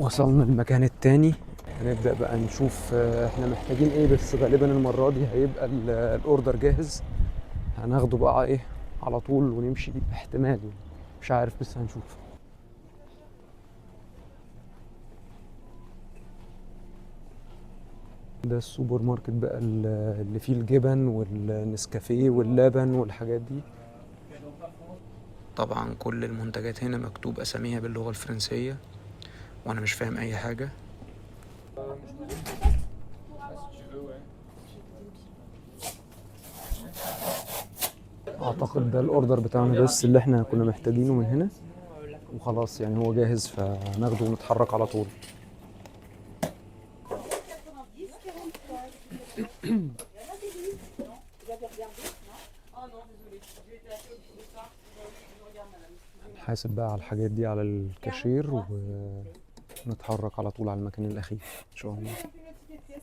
وصلنا المكان التاني. هنبدأ بقى نشوف احنا محتاجين ايه، بس غالبا المرة دي هيبقى الاوردر جاهز. هناخده بقى ايه على طول ونمشي احتمال يعني. مش عارف بس هنشوف. ده السوبر ماركت بقى اللي فيه الجبن والنسكافيه واللبن والحاجات دي. طبعا كل المنتجات هنا مكتوب اساميها باللغة الفرنسية وانا مش فاهم اي حاجة. اعتقد ده الاوردر بتاعنا بس اللي احنا كنا محتاجينه من هنا وخلاص، يعني هو جاهز فناخده ونتحرك على طول. نحاسب بقى على الحاجات دي على الكاشير ونتحرك على طول على المكان الأخير إن شاء الله.